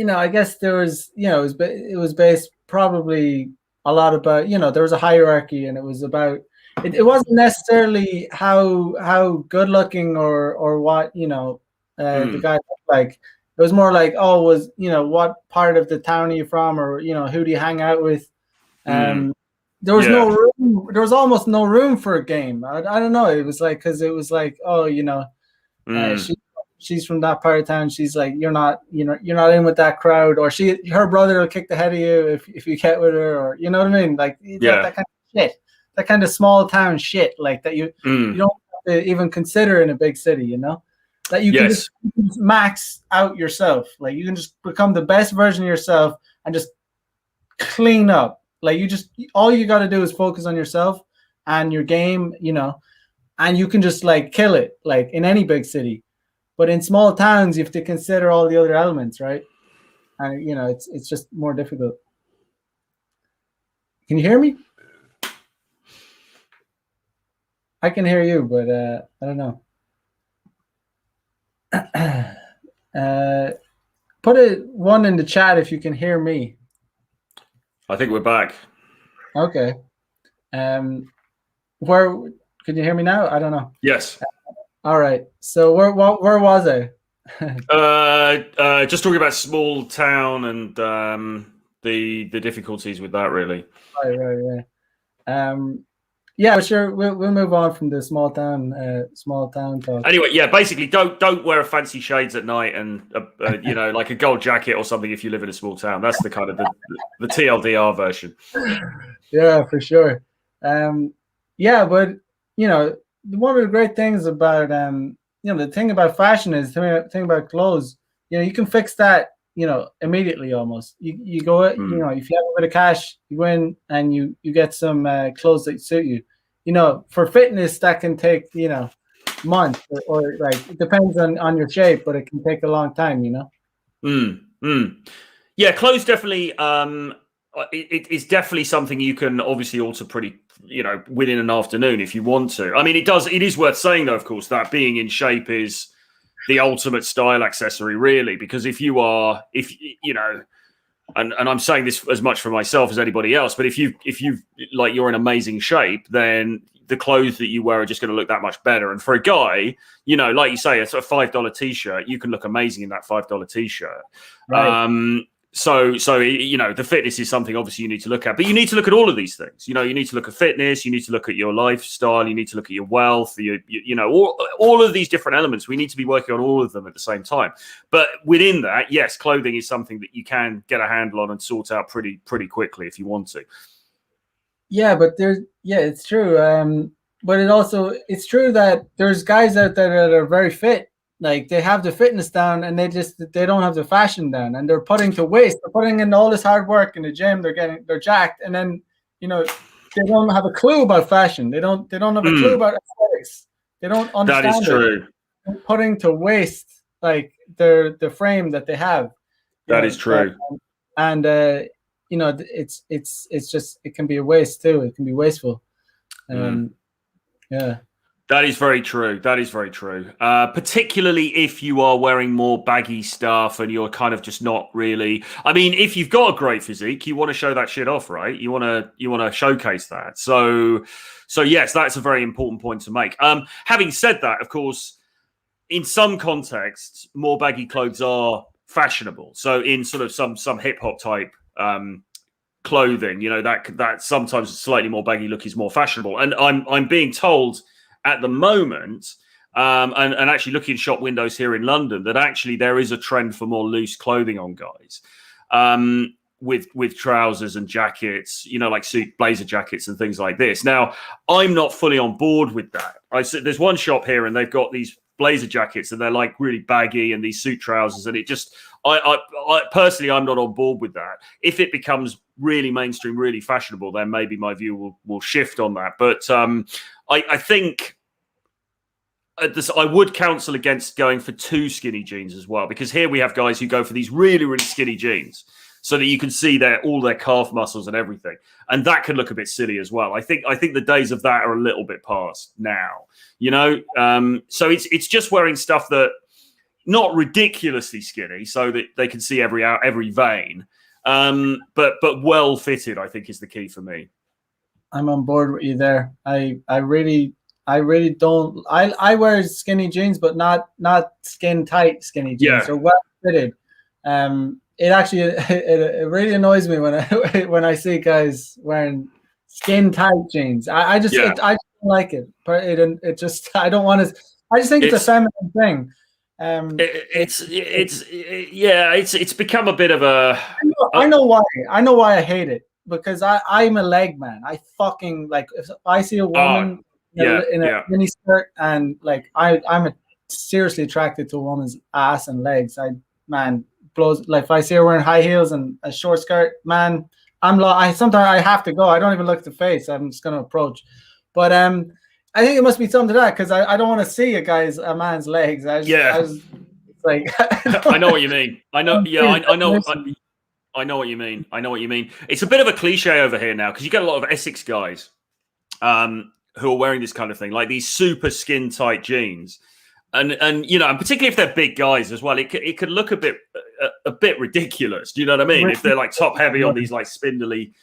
I guess there was, it was based probably a lot about, there was a hierarchy, and it was about, it wasn't necessarily how good looking or what, the guy looked like. It was more like, what part of the town are you from, or, who do you hang out with? There was no room. There was almost no room for a game. I don't know. It was like, because it was like, she's from that part of town. She's like, you're not in with that crowd, or her brother will kick the head of you if you get with her, or you know what I mean? Like that kind of shit, that kind of small town shit, like that you don't have to even consider in a big city. That you can just max out yourself. Like you can just become the best version of yourself and just clean up. Like all you got to do is focus on yourself and your game, and you can just like kill it, like in any big city. But in small towns, you have to consider all the other elements, right? And it's just more difficult. Can you hear me? I can hear you, but I don't know. Put a 1 in the chat if you can hear me. I think we're back. Okay. Where can you hear me now? I don't know. Yes. All right. So where was I? Just talking about small town and the difficulties with that, really. Right. Yeah, sure. We'll move on from the small town talk. Anyway, yeah, basically, don't wear fancy shades at night and like a gold jacket or something if you live in a small town. That's the kind of the TLDR version. Yeah, for sure. Yeah, but one of the great things about the thing about fashion is the thing about clothes. You can fix that immediately almost. You go, if you have a bit of cash, you go in and you get some clothes that suit you. For fitness that can take months or like it depends on your shape, but it can take a long time. Yeah, clothes definitely. It's definitely something you can obviously alter pretty within an afternoon if you want to. It is worth saying though, of course, that being in shape is the ultimate style accessory, really, because if and I'm saying this as much for myself as anybody else, but if you like you're in amazing shape, then the clothes that you wear are just going to look that much better. And for a guy, like you say, it's a $5 t-shirt, you can look amazing in that $5 t-shirt. Right. So the fitness is something obviously you need to look at, but you need to look at all of these things. You need to look at fitness, you need to look at your lifestyle, you need to look at your wealth, all of these different elements. We need to be working on all of them at the same time. But within that, yes, clothing is something that you can get a handle on and sort out pretty quickly if you want to. Yeah, but it's true. But it's true that there's guys out there that are very fit. Like they have the fitness down and they don't have the fashion down, and they're putting to waste. They're putting in all this hard work in the gym. They're jacked, and then they don't have a clue about fashion. They don't have a clue about aesthetics. They don't understand. That is true. They're putting to waste like the frame that they have. That is true. And you know, it's just, it can be a waste too. It can be wasteful. Yeah. That is very true. That is very true. Particularly if you are wearing more baggy stuff and you're kind of just not really. I mean, if you've got a great physique, you want to show that shit off, right? You want to showcase that. So yes, that's a very important point to make. Having said that, of course, in some contexts, more baggy clothes are fashionable. So in sort of some hip hop type clothing, you know, that sometimes a slightly more baggy look is more fashionable. And I'm being told at the moment, and actually looking in shop windows here in London, that actually there is a trend for more loose clothing on guys, with trousers and jackets, you know, like suit blazer jackets and things like this. Now, I'm not fully on board with that. There's one shop here and they've got these blazer jackets and they're like really baggy, and these suit trousers, and it just, I personally, I'm not on board with that. If it becomes really mainstream, really fashionable, then maybe my view will shift on that. But I think I would counsel against going for too skinny jeans as well, because here we have guys who go for these really, really skinny jeans so that you can see all their calf muscles and everything, and that can look a bit silly as well. I think the days of that are a little bit past now, you know. So it's just wearing stuff that not ridiculously skinny, so that they can see every vein, but well fitted, I think, is the key for me. I'm on board with you there. I really don't. I wear skinny jeans, but not skin tight skinny jeans. So well fitted. It actually it really annoys me when I see guys wearing skin tight jeans. I just don't like it. But it just, I don't want to. I just think it's a feminine thing. It's become a bit of a. I know why. I know why I hate it, because I'm a leg man. I fucking, like, if I see a woman in a mini skirt, and like I'm seriously attracted to a woman's ass and legs. Blows. Like, if I see her wearing high heels and a short skirt, man, sometimes I have to go. I don't even look at the face. I'm just gonna approach. But I think it must be something to that, because I don't want to see a man's legs. I like I know what you mean. I know. Yeah, I know. I know what you mean. I know what you mean. It's a bit of a cliche over here now, because you get a lot of Essex guys who are wearing this kind of thing, like these super skin tight jeans. And you know, and particularly if they're big guys as well, it could look a bit ridiculous. Do you know what I mean? If they're like top heavy on these like spindly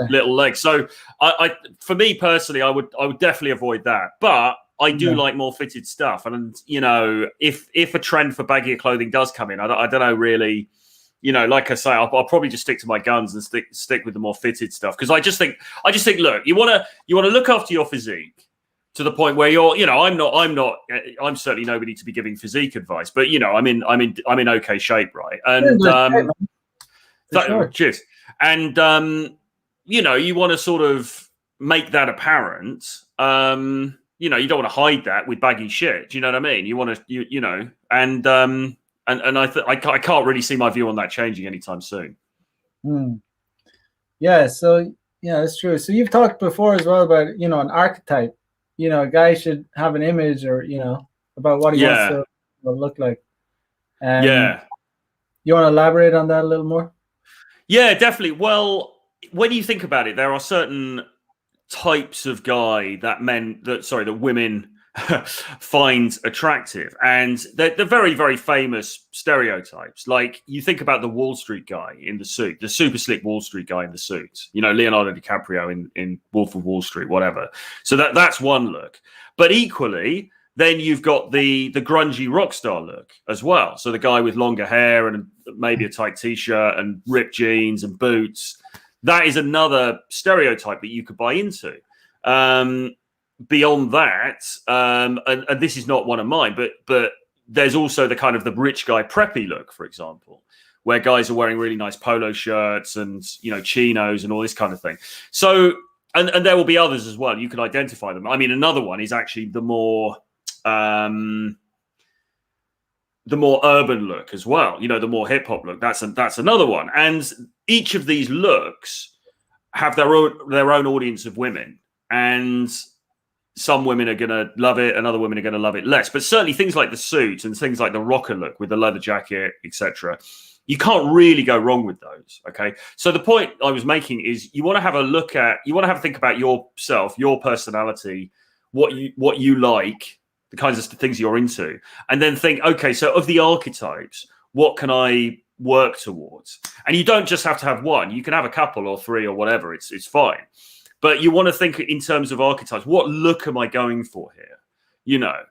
little legs. So I for me personally, I would definitely avoid that. But I do like more fitted stuff. And you know, if a trend for baggier clothing does come in, I don't know really. You know, like I say, I'll probably just stick to my guns and stick with the more fitted stuff, because I just think, look, you want to look after your physique to the point where you're, you know, I'm certainly nobody to be giving physique advice, but you know, I'm in okay shape, right? And cheers. And you know, you want to sort of make that apparent. You know, you don't want to hide that with baggy shit. Do you know what I mean? You want to, you know, and I can't really see my view on that changing anytime soon. Yeah, so yeah, that's true. So you've talked before as well about, you know, an archetype. You know, a guy should have an image, or, you know, about what he wants to look like. You want to elaborate on that a little more? Yeah, definitely. Well, when you think about it, there are certain types of guy that women find attractive, and they're very, very famous stereotypes. Like, you think about the Wall Street guy in the suit, the super slick Wall Street guy in the suit, you know, Leonardo DiCaprio in Wolf of Wall Street, whatever. So that's one look. But equally, then you've got the grungy rock star look as well. So the guy with longer hair and maybe a tight t-shirt and ripped jeans and boots. That is another stereotype that you could buy into. Beyond that, and this is not one of mine, but there's also the kind of the rich guy preppy look, for example, where guys are wearing really nice polo shirts and, you know, chinos and all this kind of thing. So, and there will be others as well. You can identify them. I mean, another one is actually the more urban look as well. You know, the more hip hop look. That's another one. And each of these looks have their own audience of women. And some women are going to love it and other women are going to love it less. But certainly things like the suit and things like the rocker look with the leather jacket, etc., you can't really go wrong with those. Okay. So the point I was making is you want to have a think about yourself, your personality, what you like, the kinds of things you're into, and then think, okay, so of the archetypes, what can I work towards? And you don't just have to have one. You can have a couple or three or whatever. It's fine. But you want to think in terms of archetypes. What look am I going for here? You know,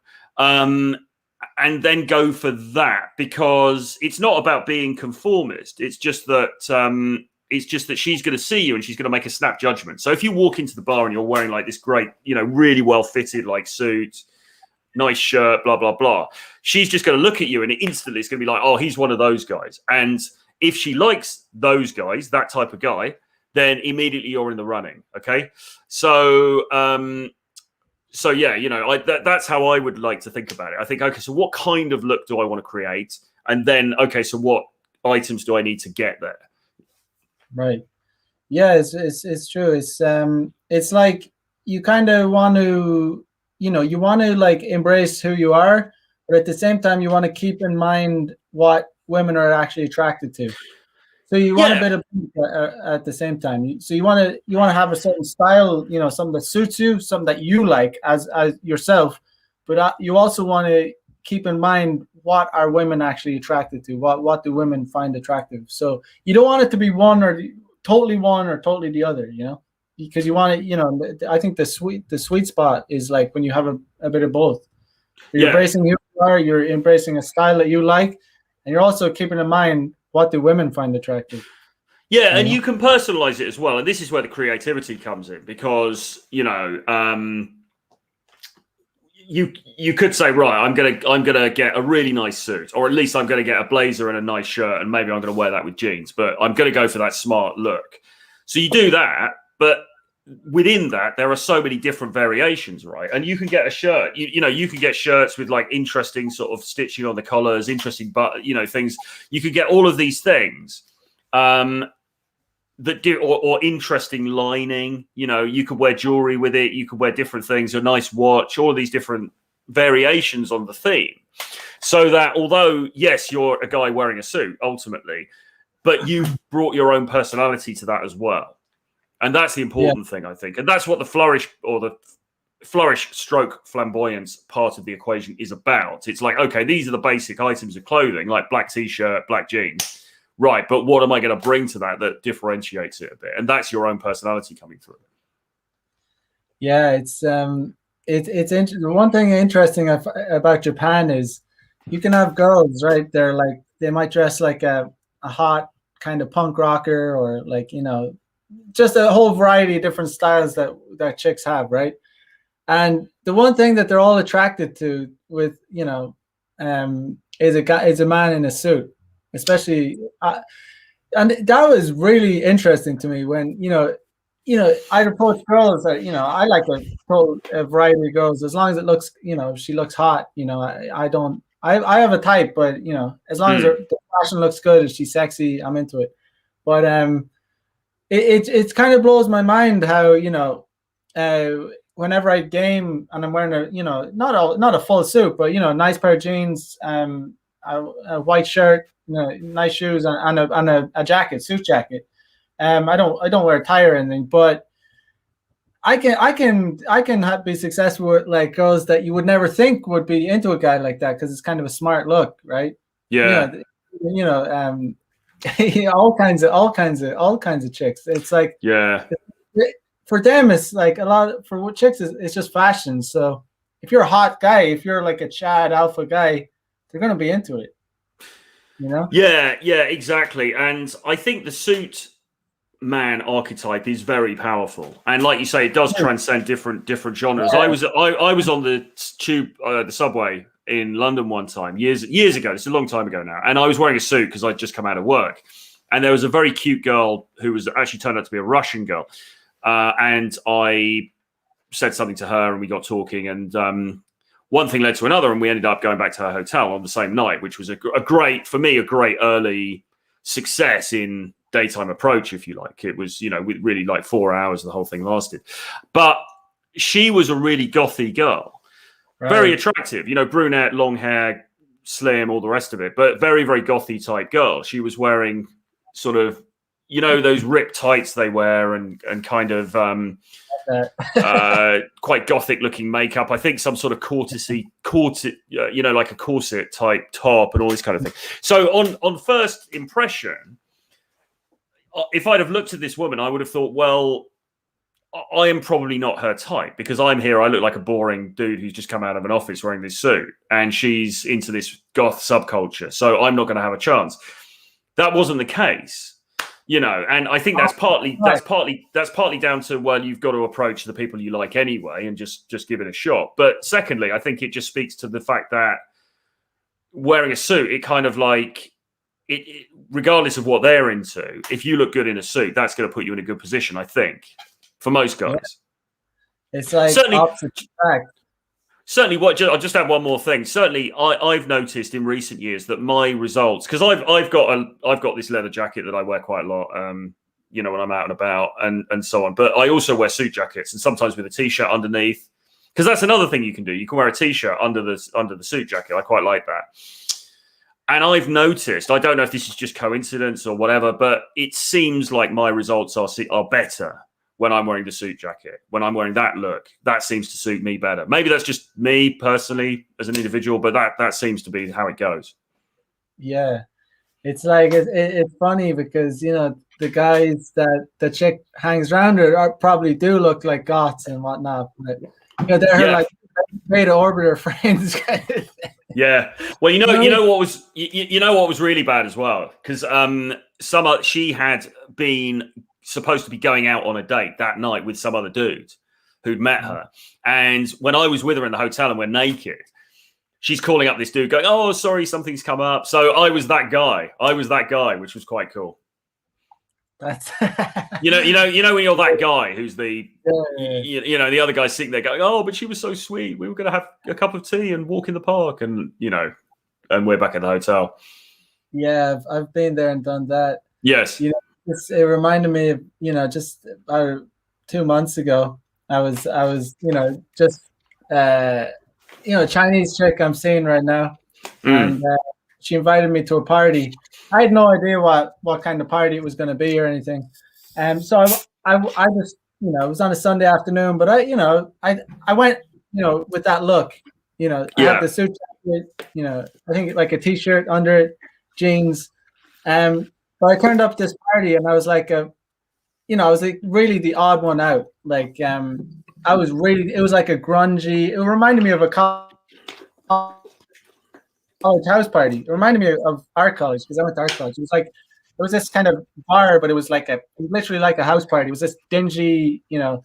and then go for that, because it's not about being conformist. It's just that she's going to see you and she's going to make a snap judgment. So if you walk into the bar and you're wearing like this great, you know, really well fitted like suit, nice shirt, blah blah blah, she's just going to look at you and instantly it's going to be like, oh, he's one of those guys. And if she likes those guys, that type of guy, then immediately you're in the running. Okay. So, yeah, you know, that's how I would like to think about it. I think, okay, so what kind of look do I want to create? And then, okay, so what items do I need to get there? Right. Yeah, it's true. It's like you kind of want to, you know, you want to like embrace who you are, but at the same time, you want to keep in mind what women are actually attracted to. So you want a bit of at the same time. So you want to have a certain style, you know, something that suits you, something that you like as yourself, but you also want to keep in mind what are women actually attracted to, what do women find attractive. So you don't want it to be one or totally the other, you know, because you want it, you know. I think the sweet spot is like when you have a bit of both. You're embracing who you are, you're embracing a style that you like, and you're also keeping in mind what do women find attractive. Yeah, and you can personalize it as well, and this is where the creativity comes in, because you know, you could say, right, I'm gonna get a really nice suit, or at least I'm gonna get a blazer and a nice shirt, and maybe I'm gonna wear that with jeans, but I'm gonna go for that smart look. So you do that, but within that there are so many different variations, right? And you can get a shirt, you know, you can get shirts with like interesting sort of stitching on the collars, interesting but you know things. You could get all of these things that do or interesting lining. You know, you could wear jewelry with it, you could wear different things, a nice watch, all of these different variations on the theme, so that although yes, you're a guy wearing a suit ultimately, but you've brought your own personality to that as well. And that's the important thing, I think. And that's what the flourish stroke flamboyance part of the equation is about. It's like, okay, these are the basic items of clothing, like black t-shirt, black jeans. Right, but what am I going to bring to that differentiates it a bit? And that's your own personality coming through. Yeah, it's interesting. One thing interesting about Japan is you can have girls, right? They're like, they might dress like a hot kind of punk rocker, or like, you know, just a whole variety of different styles that chicks have, right? And the one thing that they're all attracted to with, you know, is a man in a suit, especially. And that was really interesting to me when, you know, I'd approach girls that, you know, I like a variety of girls as long as it looks, you know, she looks hot, you know, I have a type, but, you know, as long as the fashion looks good, if she's sexy, I'm into it. But it kind of blows my mind how, you know, whenever I game and I'm wearing a, you know, not a full suit, but, you know, nice pair of jeans, a white shirt, you know, nice shoes, and a jacket, suit jacket. I don't wear a tie or anything, but I can be successful with like girls that you would never think would be into a guy like that, because it's kind of a smart look, right? Yeah. You know, all kinds of chicks. It's like, yeah, for them it's like a lot. For what chicks it's just fashion. So if you're a hot guy, if you're like a Chad alpha guy, they're gonna be into it. You know? Yeah, exactly. And I think the suit man archetype is very powerful, and like you say, it does transcend different genres. Yeah. I was on the tube, the subway in London one time years ago. It's a long time ago now, and I was wearing a suit because I'd just come out of work, and there was a very cute girl who was actually turned out to be a Russian girl, and I said something to her, and we got talking, and one thing led to another, and we ended up going back to her hotel on the same night, which was a great early success in daytime approach, if you like. It was, you know, really like 4 hours the whole thing lasted. But she was a really gothy girl, very attractive, brunette, long hair, slim, all the rest of it, but very, very gothy type girl. She was wearing sort of, those ripped tights they wear and kind of quite gothic looking makeup. I think some sort of corset, like a corset type top and all this kind of thing. So on first impression, if I'd have looked at this woman, I would have thought, well, I am probably not her type because I'm here. I look like a boring dude who's just come out of an office wearing this suit, and she's into this goth subculture. So I'm not going to have a chance. That wasn't the case, and I think that's partly down to, well, you've got to approach the people you like anyway and just give it a shot. But secondly, I think it just speaks to the fact that wearing a suit, it kind of like it regardless of what they're into, if you look good in a suit, that's going to put you in a good position, I think. For most guys, it's like certainly. I'll just add one more thing. Certainly, I've noticed in recent years that my results, because I've got this leather jacket that I wear quite a lot, when I'm out and about and so on. But I also wear suit jackets, and sometimes with a t-shirt underneath, because that's another thing you can do. You can wear a t-shirt under the suit jacket. I quite like that. And I've noticed, I don't know if this is just coincidence or whatever, but it seems like my results are better when I'm wearing the suit jacket, when I'm wearing that look. That seems to suit me better. Maybe that's just me personally as an individual, but that seems to be how it goes. Yeah. It's like, it's funny because, the guys that the chick hangs around with probably do look like goths and whatnot. But, they're like made to orbiter friends. Yeah. Well, you know what was really bad as well? Because she had been supposed to be going out on a date that night with some other dude who'd met her. And when I was with her in the hotel and we're naked, she's calling up this dude going, "Oh, sorry, something's come up." So I was that guy, which was quite cool. That's you know when you're that guy who's the the other guy's sitting there going, "Oh, but she was so sweet. We were going to have a cup of tea and walk in the park," and and we're back at the hotel. Yeah, I've been there and done that. Yes. It reminded me of, just about 2 months ago, I was just Chinese chick I'm seeing right now, and she invited me to a party. I had no idea what kind of party it was going to be or anything, and so I just it was on a Sunday afternoon, but I went with that look, I had the suit jacket, I think like a t-shirt under it, jeans, but I turned up this party and I was like I was like really the odd one out. Like it was like a grungy. It reminded me of a college house party. It reminded me of art college because I went to art college. It was this kind of bar, but it was literally like a house party. It was this dingy, and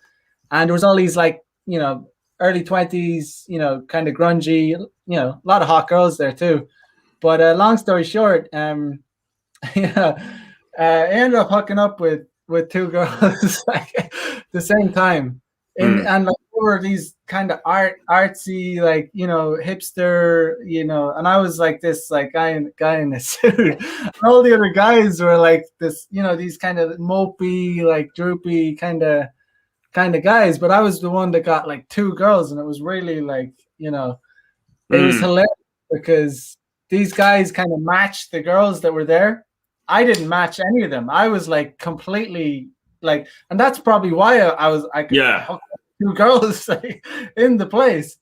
there was all these like early 20s, kind of grungy, a lot of hot girls there too. But long story short, I ended up hooking up with two girls like the same time, and like they were these kind of artsy, like hipster, and I was like this like guy in a suit. And all the other guys were like this, these kind of mopey, like droopy kind of guys, but I was the one that got like two girls, and it was really like it was hilarious because these guys kind of matched the girls that were there. I didn't match any of them. I was like completely like, and that's probably why I could hook up two girls like, in the place,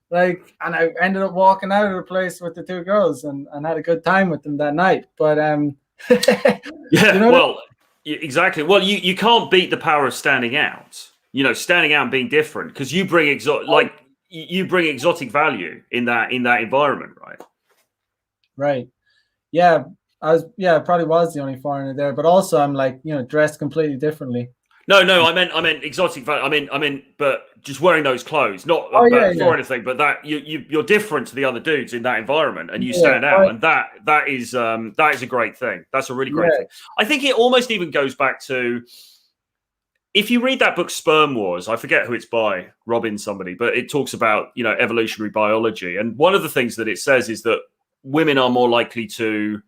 like, and I ended up walking out of the place with the two girls and had a good time with them that night. But exactly. Well, you can't beat the power of standing out. Standing out and being different because you bring exotic value in that environment, right? Right. Yeah. I probably was the only foreigner there, but also I'm like, dressed completely differently. No, I meant exotic. I mean, but just wearing those clothes, not for anything, but that you're different to the other dudes in that environment, and you stand out, and that is a great thing. That's a really great thing. I think it almost even goes back to if you read that book Sperm Wars. I forget who it's by, Robin somebody, but it talks about evolutionary biology, and one of the things that it says is that women are more likely to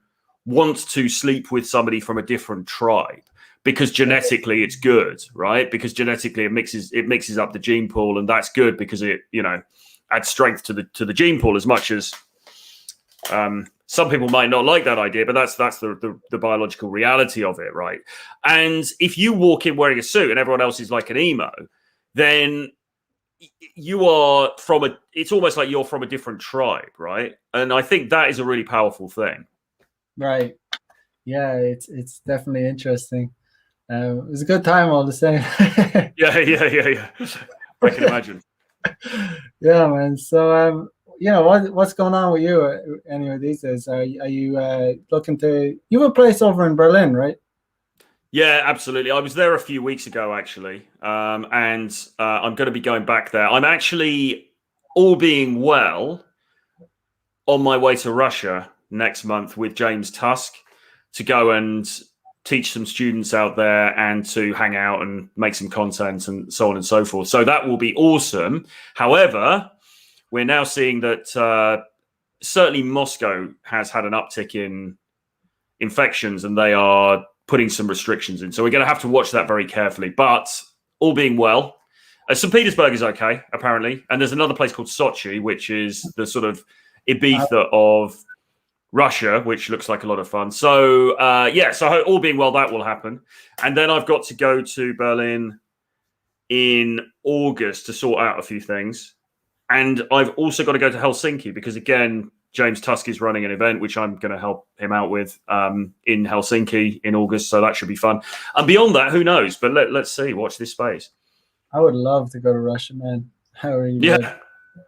want to sleep with somebody from a different tribe because genetically it's good, right? Because genetically it mixes up the gene pool, and that's good because it, you know, adds strength to the gene pool. As much as some people might not like that idea, but that's the biological reality of it, right? And if you walk in wearing a suit and everyone else is like an emo, then you are it's almost like you're from a different tribe, right? And I think that is a really powerful thing. Right. Yeah, it's definitely interesting. It was a good time all the same. Yeah. I can imagine. Yeah, man. So, what's going on with you anyway these days? Are you looking to? You have a place over in Berlin, right? Yeah, absolutely. I was there a few weeks ago, actually, and I'm going to be going back there. I'm actually, all being well, on my way to Russia next month with James Tusk to go and teach some students out there and to hang out and make some content and so on and so forth. So that will be awesome. However, we're now seeing that certainly Moscow has had an uptick in infections, and they are putting some restrictions in. So we're going to have to watch that very carefully. But all being well, St. Petersburg is okay, apparently. And there's another place called Sochi, which is the sort of Ibiza of Russia, which looks like a lot of fun. So, so all being well, that will happen. And then I've got to go to Berlin in August to sort out a few things. And I've also got to go to Helsinki because, again, James Tusk is running an event, which I'm going to help him out with in Helsinki in August. So that should be fun. And beyond that, who knows? But let's see. Watch this space. I would love to go to Russia, man. How are you? Yeah.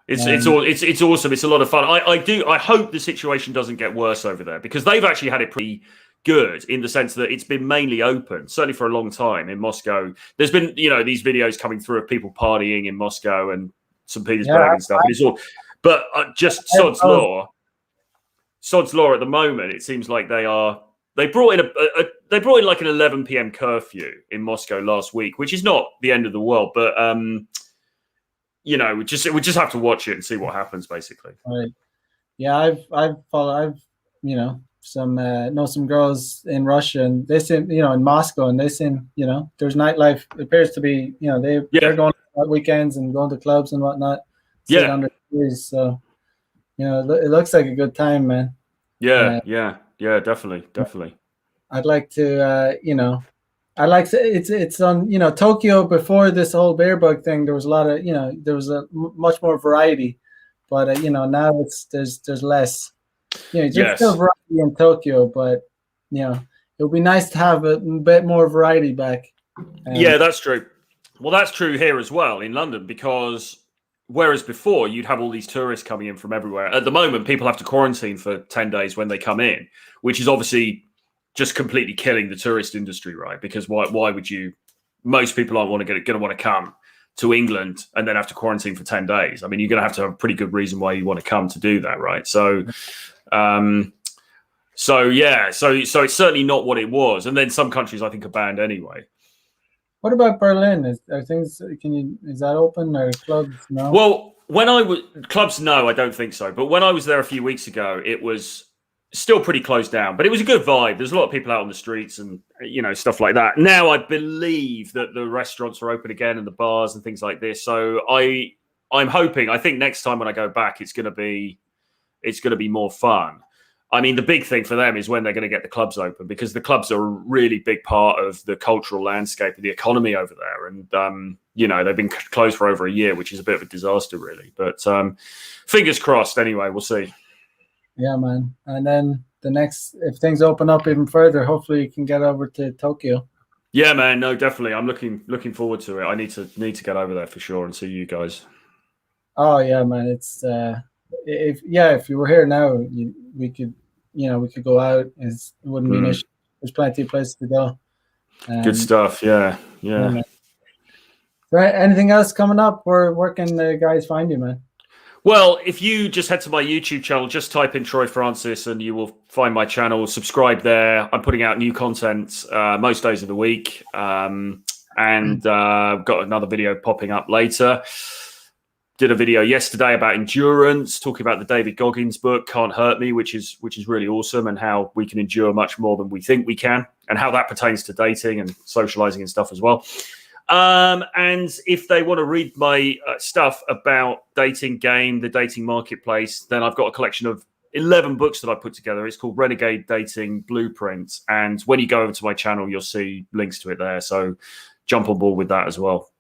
It's awesome. It's a lot of fun. I hope the situation doesn't get worse over there because they've actually had it pretty good in the sense that it's been mainly open, certainly for a long time in Moscow. There's been, these videos coming through of people partying in Moscow and St. Petersburg and stuff. And it's all, but just sod's law at the moment. It seems like they brought in like an 11 p.m. curfew in Moscow last week, which is not the end of the world, but we just have to watch it and see what happens, basically. Right. Yeah, I've some girls in Russia, and they seem, in Moscow, and they seem, there's nightlife. It appears to be, they're going on weekends and going to clubs and whatnot. Yeah. Under trees, so it looks like a good time, man. Yeah, definitely. I'd like to, it's on, Tokyo before this whole bear bug thing. There was a lot of, there was much more variety, but now there's less. There's still variety in Tokyo, but it would be nice to have a bit more variety back. Yeah, that's true. Well, that's true here as well in London, because whereas before you'd have all these tourists coming in from everywhere, at the moment people have to quarantine for 10 days when they come in, which is obviously just completely killing the tourist industry, right? Because why would you? Most people aren't going to want to come to England and then have to quarantine for 10 days. I mean, you're going to have a pretty good reason why you want to come to do that, right? So, so it's certainly not what it was. And then some countries I think are banned anyway. What about Berlin? Is that open or clubs? No. Well, when I was clubs, no, I don't think so. But when I was there a few weeks ago, it was still pretty closed down, but it was a good vibe. There's a lot of people out on the streets and stuff like that. Now I believe that the restaurants are open again and the bars and things like this. So I'm hoping. I think next time when I go back, it's going to be more fun. I mean, the big thing for them is when they're going to get the clubs open, because the clubs are a really big part of the cultural landscape of the economy over there. And, they've been closed for over a year, which is a bit of a disaster, really. But fingers crossed, anyway, we'll see. Yeah, man. And then if things open up even further, hopefully you can get over to Tokyo. Yeah, man. No, definitely. I'm looking forward to it. I need to get over there for sure and see you guys. Oh, yeah, man. It's if you were here now, we could go out. It wouldn't be an issue. There's plenty of places to go. Good stuff. Yeah. Right. Anything else coming up? Where can the guys find you, man? Well, if you just head to my YouTube channel, just type in Troy Francis and you will find my channel. Subscribe there. I'm putting out new content most days of the week. And got another video popping up later. did a video yesterday about endurance, talking about the David Goggins book, Can't Hurt Me, which is really awesome, and how we can endure much more than we think we can, and how that pertains to dating and socializing and stuff as well. And if they want to read my stuff about dating game, the dating marketplace, then I've got a collection of 11 books that I put together. It's called Renegade Dating Blueprint. And when you go over to my channel, you'll see links to it there. So jump on board with that as well.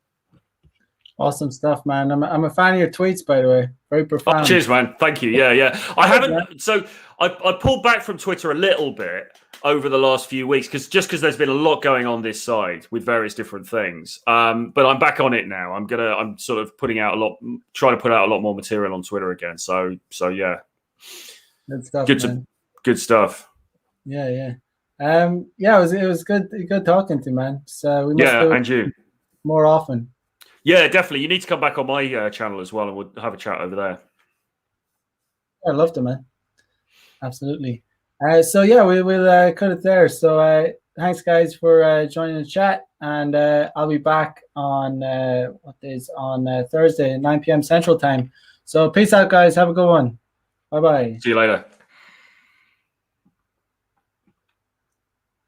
Awesome stuff, man. I'm a fan of your tweets, by the way. Very profound. Oh, cheers, man. Thank you. Yeah. I haven't. So I pulled back from Twitter a little bit over the last few weeks because there's been a lot going on this side with various different things. But I'm back on it now. I'm sort of trying to put out a lot more material on Twitter again. So yeah. Good stuff. Good stuff. Yeah. It was good talking to you, man. So we must do and you more often. Yeah, definitely. You need to come back on my channel as well, and we'll have a chat over there. I love to, man. Absolutely. So yeah, we'll cut it there. So thanks, guys, for joining the chat, and I'll be back on Thursday at 9 p.m. Central Time. So peace out, guys. Have a good one. Bye-bye. See you later.